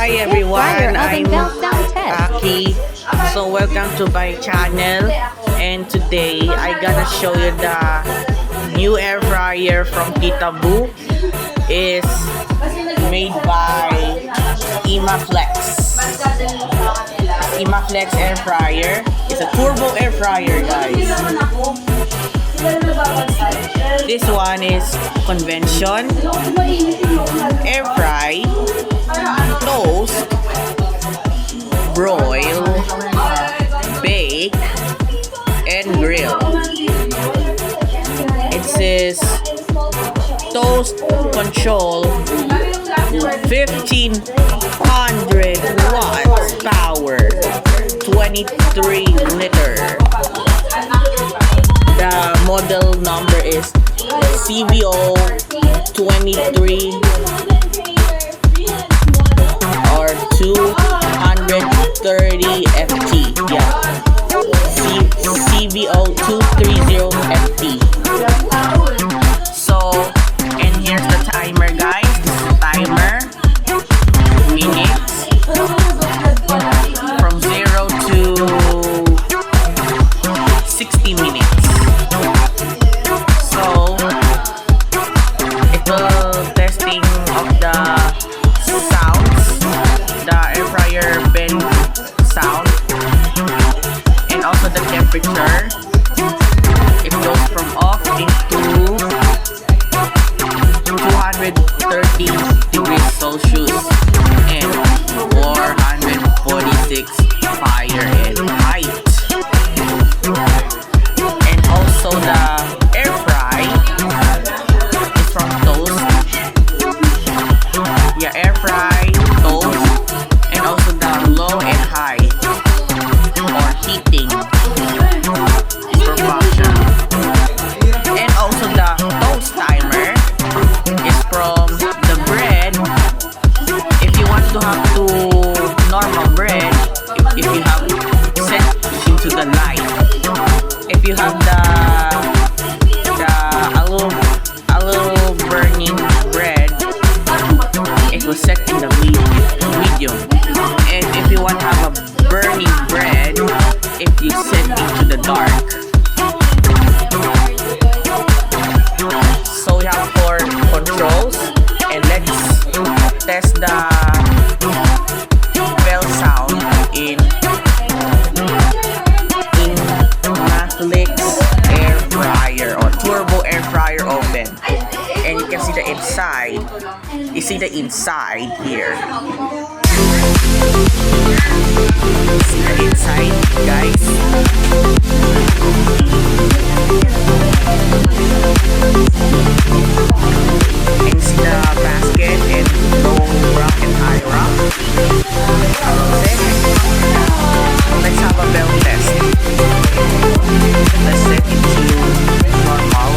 Hi everyone, I'm Aki. So welcome to my channel, and today I gonna show you the new air fryer from Tita Boo. Is made by Imaflex. Imaflex air fryer. It's a turbo air fryer, guys. This one is convention, air fry, toast, broil, bake, and grill. It says toast control 1500 watts power, 23 liter. The model number is CVO 23 or 230 FT. Yeah, CVO 230 FT. So, and here's the timer, guys. This is the timer. Minutes from 0 to 60 minutes. So, ito testing of the sounds, the air fryer vent sound, and also the temperature. It goes from off into 230 degrees Celsius and 446 fire and height. And also the air fry is from toast. Yeah, air fry, toast, and also the low and high or heating is for function. And also the toast timer is from the bread. If you want to have to normal bread, if you have set into the light, if you have the a little burning bread, it will set in the medium. And if you want to have a burning bread, if you set into the dark. So we have 4 controls, and let's test the bell sound in Imaflex air fryer or turbo air fryer oven. And you can see the inside. You see the inside here. See the inside, guys. And see the basket and low rack and high rack. Let's have a bell test. Let's set it to normal.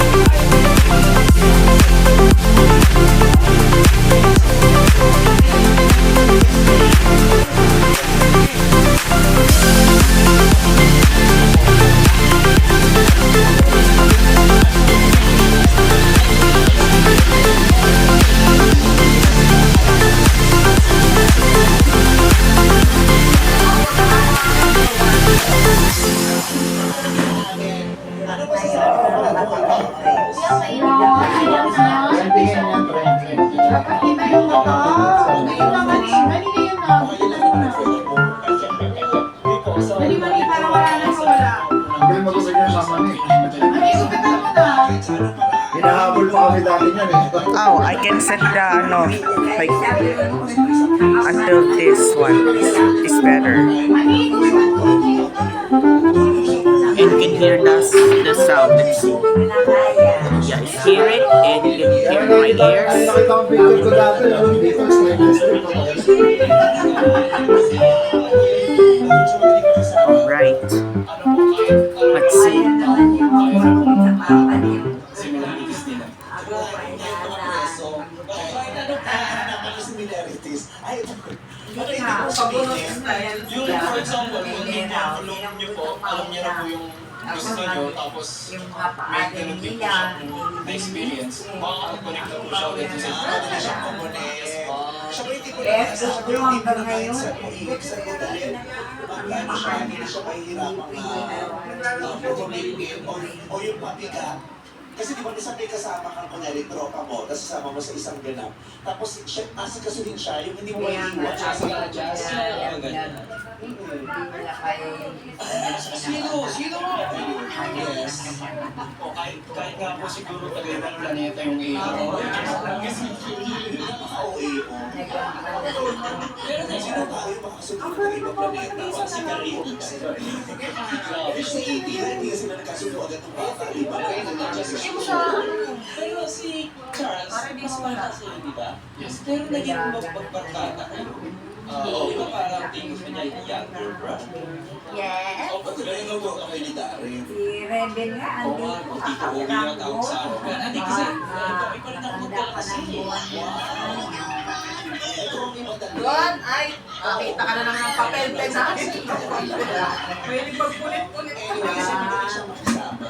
Oh, I can set the like until this one is better. And you can hear the sound. Let's see. Yeah, hear it, and you can hear my ears. Alright. Let's see. Yung for example, kung alam niyo po yung gusto nyo, tapos may ganun din po siya na experience, makakapag-connect na po siya ulit sa components, Siya ba hindi ko Eh, na siya ba yung hindi ko hanggang na kahit ngayon. sa sagot dahil magkano siya, hindi na siya mahihirapang pumamilin o yung pabigat. Kasi di ba minsan may kasama kang kunyari tropa mo, tapos sasama mo sa isang ganap. Tapos siya, asikasuhin siya, yung hindi mo maiiwan siya sa adjust. Sino? Yes. O kahit nga po siguro tagay ng planeta yung iyon. Kasi Napaka-OA mo. Pero sino tayo makasundo ng ibang planeta? O si Karin. Grabe, si E.T. hindi sila nagkasundo agad ng bata, di ba? Pero si Charles, mas bata sa'yo, di ba? Yes. Pero naging magpagbarkada kayo. Di ba parang tingin mo niya yung younger brother? Yes. O, pati ganun ang mga kay ni Darren. Si Rendon nga, Oo nga, kung Tito Ogie na tawag sa akin. Hindi kasi, ikaw rin ako magkakasi. Ito ang ibang dalawa. Doon, ay, nakita ka na naman ng papel pen natin. Pwede magpulit-pulit. Anyway, kasi hindi siya makisama.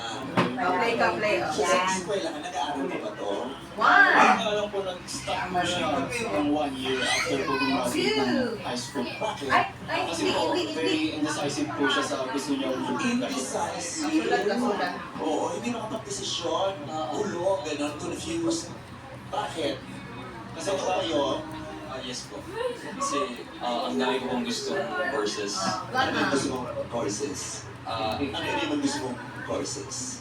Ka-play, ka-play. So, sa eskwela ka, nag-aaral ka ba to? One. alam ko nag-stop mo siya ng 1 year after po bumalik ng high school. Bakit? Ay, Kasi po, very indecisive po siya sa gusto niya Indecisive. Sulat na sulat. Oo, hindi makapag-desisyon. Ulo, ganun, confused. Bakit? Kasi Ano ba yun? Yes po. Kasi ang dami ko pong gustong courses. Ano yung gusto mong courses? Uh, Ano yung gusto mong courses?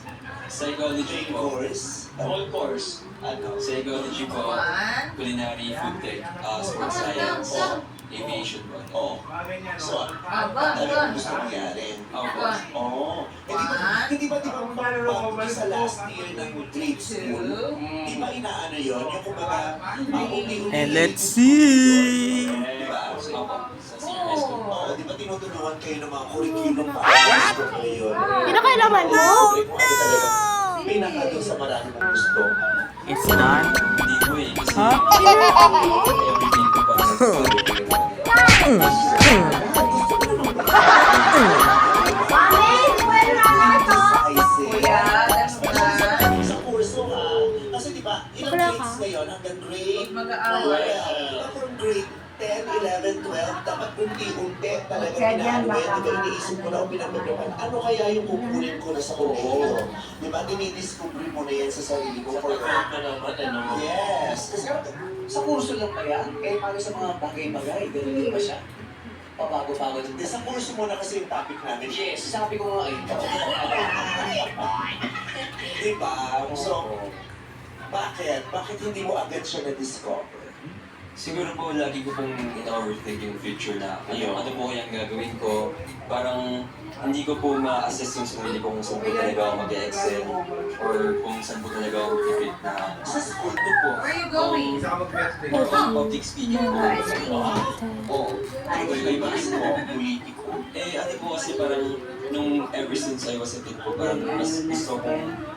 Psychology Main po. course? all course. Ano? Psychology po. One. Culinary, food tech, sports science, aviation po. Oo. So, Aba, ano aba. yung gusto mangyari? Ako. Oo. Hindi ba bago sa last year ng grade school, di ba inaano yun? Yung kumbaga, unti-unti. And let's see. Di ba? Ako. Sa senior high school. Oo, di ba tinutulungan kayo ng mga curriculum para sa gusto ko yun? Pinakailaman mo? Pinaka doon sa marami ng gusto. It's not. Hindi ko eh. Kasi Huh? everyday ko pa. I see. Kuya, ganun ba? Sa kurso ha, kasi di ba, ilang Wala grades ka. ngayon hanggang grade? Mag-aaway. From grade 10, 11, 12, dapat unti-unti talaga Kaya yan, pinaawin. baka Di ba, iniisip ko na o pinagpagdaman, ano kaya yung kukunin ko na sa kurso? Di ba, dinidiscover mo na yan sa sarili ko for Yes. Kasi Sa kurso lang ba yan? Eh, paano sa mga bagay-bagay? Ganun din ba siya? Pabago-bago din. sa kurso mo na kasi yung topic namin. Yes, sabi ko nga eh. Di ba? So, bakit? Bakit hindi mo agad siya na-discover? Siguro po lagi ko pong in-overthink yung future na ano po yung gagawin ko. Parang hindi ko po ma-assess yung sarili ko kung saan po talaga ako mag-excel or kung saan po talaga ako mag-fit na sa school ko po. Where you going? Public speaking po. Oo. Iba-iba kasi po, politiko. Eh, ano po kasi parang nung ever since I was a kid po, parang mas gusto ko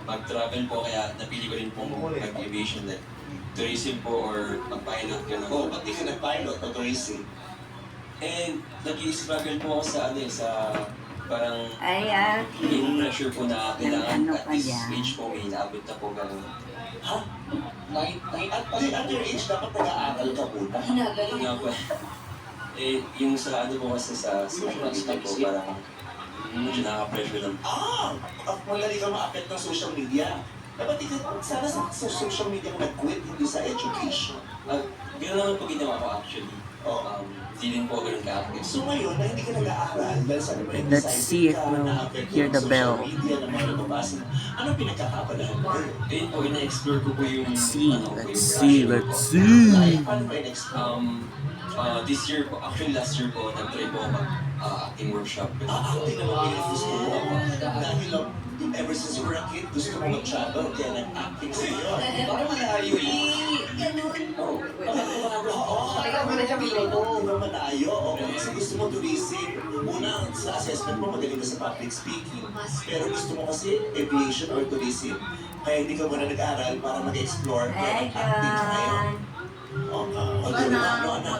mag-travel po kaya napili ko rin po mag-aviation like tourism po or mag-pilot ka Oo, ba't di ka nag-pilot o tourism? And nag-i-struggle po ako sa ano eh, sa parang Ay, yung pressure po na kailangan Ano at pa this yan? age po may inaabot na po ganun. Ha? At your age, dapat nag-aaral ka muna. Yun nga po. Eh, yung sa ano po kasi sa social media po parang medyo nakaka-pressure lang. Madali ka ma-affect ng social media. Dapat di ka, sana sa social media ka nag-quit, hindi sa education. Gano'n naman po ginawa ko actually. Hindi rin po ganun ka-active. So ngayon, na hindi ka nag-aaral, dahil sa naman, Let's see if we'll hear the bell. Media na mga nababasa. Ano pinagkakabalahan mo? Ayun po, ina-explore ko po yung Let's see, ano, let's yung see, passion let's ko. see. Like, paano ba in-explore? This year po, actually last year po, nag-try po mag-acting workshop. Acting naman gusto mo. Dahil ever since you were a kid, gusto mo mag-travel, kaya nag-acting sa iyo. Parang malayo eh. Ikaw muna siya, Milo. Di ba malayo? O kasi gusto mo tourism. Una, sa assessment mo, magaling ka sa public speaking. Pero gusto mo kasi aviation or tourism. Kaya hindi ka muna nag-aral para mag-explore. Kaya Ay, nag-acting ka ngayon. God. Ano?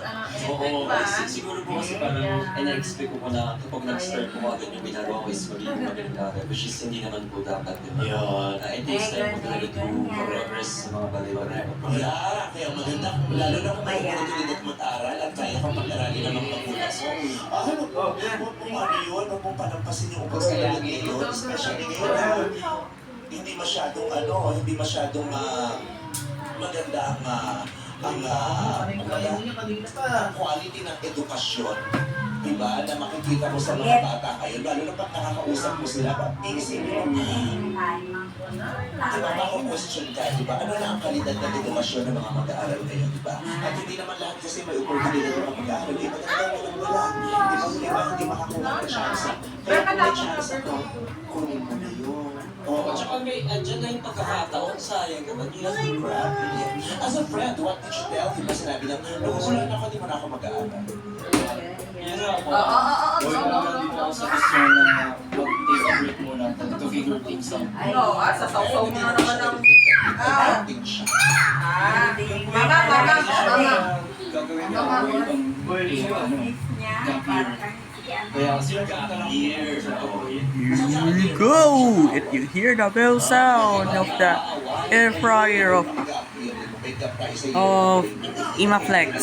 Oo, siguro po kasi parang ina-expect ko po na kapag nag-start po agad yung ginagawa ko is magiging magaling agad, which is hindi naman po dapat, di ba? Yun. It takes time po talaga to progress sa mga bagay-bagay. Yeah, kaya maganda, lalo na kung may oportunidad mag-aral at kaya kang pag-aralin ng mga magulang. So, huwag mong ano yun, huwag mong palampasin yung pag-aral ngayon, especially ngayon na hindi masyadong maganda ang quality ng edukasyon. Diba? Na makikita mo sa mga bata ngayon, lalo na pag nakakausap mo sila, iisipin mo, diba, mako-question ka, diba? Ano na ang kalidad ng edukasyon ng mga mag-aaral ngayon, diba? At hindi naman lahat kasi may opportunity ng mga mag-aaral. Iba talaga wala. Hindi makakuha ng chance. Kaya kung may chance ako, kunin mo na yun. At saka may, andyan na yung pagkakataon, sayang naman yun. As a friend, what did you tell? Diba sinabi na, nung wala na ako, di mo na ako mag-aaral. Yun nga po. Going na dito ako sa question na mag-take a break muna to figure things out. Sasaw-saw mo na naman ang... Acting siya. Mama. Gagawin niya ako itong gap year. Kaya sila Years. Here we go! If you hear the bell sound of the air fryer of Imaflex.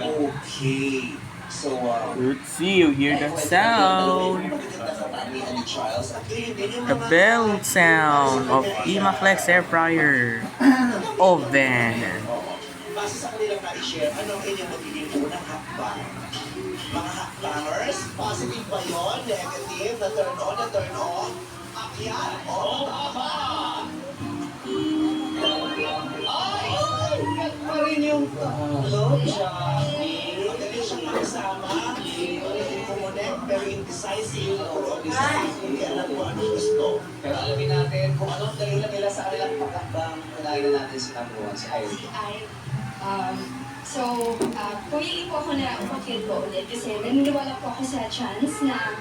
Okay. So, Let's see, you hear the sound. The bell sound of Imaflex air fryer oven. base sa kanilang na-share, ano ang inyong magiging unang hakbang? Mga hakbangers, positive ba yun? Negative? Na turn on, na turn off? Akyat? Oo, tama! Ay! Kat pa rin yung talo, Johnny. Magaling siyang makasama. Magaling kumonek, pero indecisive. Puro decisive. Hindi alam kung ano gusto. Pero alamin natin kung anong dahilan nila sa kanilang pagkakbang. Unahin na natin si number 1, si Irene. Pumili po ako na umakit po ulit kasi naniniwala po ako sa chance na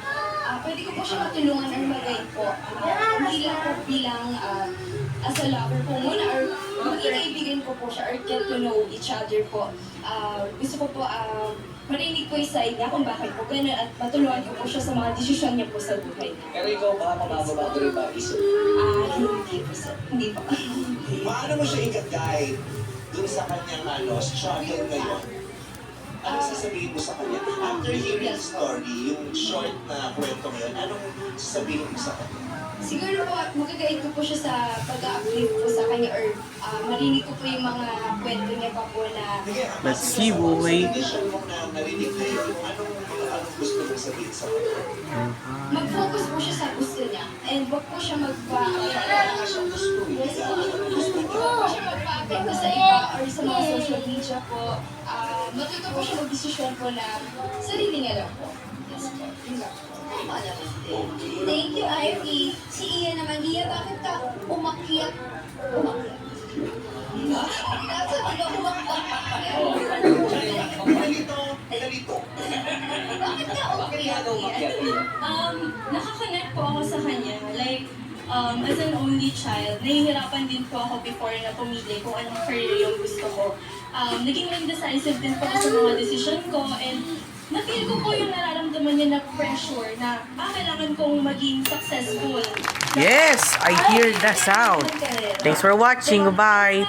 pwede ko po siya matulungan or mag-guide po. Hindi lang po bilang as a lover po muna or maging kaibigan ko po siya or get to know each other po. Gusto ko po marinig po yung side niya kung bakit po ganun at matulungan ko po siya sa mga desisyon niya po sa buhay niya. Pero ikaw ba, mababago rin ba isip? Hindi po sir. Hindi po. Paano mo siya i-guide dun sa kanyang struggle ngayon? Anong sasabihin mo sa kanya? After hearing the story, yung short na kwento ngayon, anong sasabihin mo sa kanya? Siguro po, magagait ko po siya sa pag-uplift po sa kanya or marinig ko po yung mga kwento niya pa po na Let's see, boy. Sa condition mo na narinig na yun, anong gusto mong sabihin sa kanya? mag-focus po siya sa gusto niya and wag po siya Kaya siyang gusto Yes po. gusto Huwag po siya magpa-apekto sa iba or sa mga social media po. Matuto po siya mag-desisyon po na sarili niya lang po. Yes po. Yun lang po. Tama naman din. Thank you, Ivy. Si Ian naman, Ian, bakit ka umakyat? Umakyat. Nasa ba umakyat? Pinalito. Bakit ka umakyat, Ian? Nakaka-connect po ako sa kanya. Like, as an only child, nahihirapan din po ako before na pumili kung anong career yung gusto ko. Naging indecisive din po ako sa mga decision ko and na-feel ko po yung nararamdaman niya na pressure na kailangan kong maging successful. Yes, I hear the sound. Thanks for watching. Goodbye.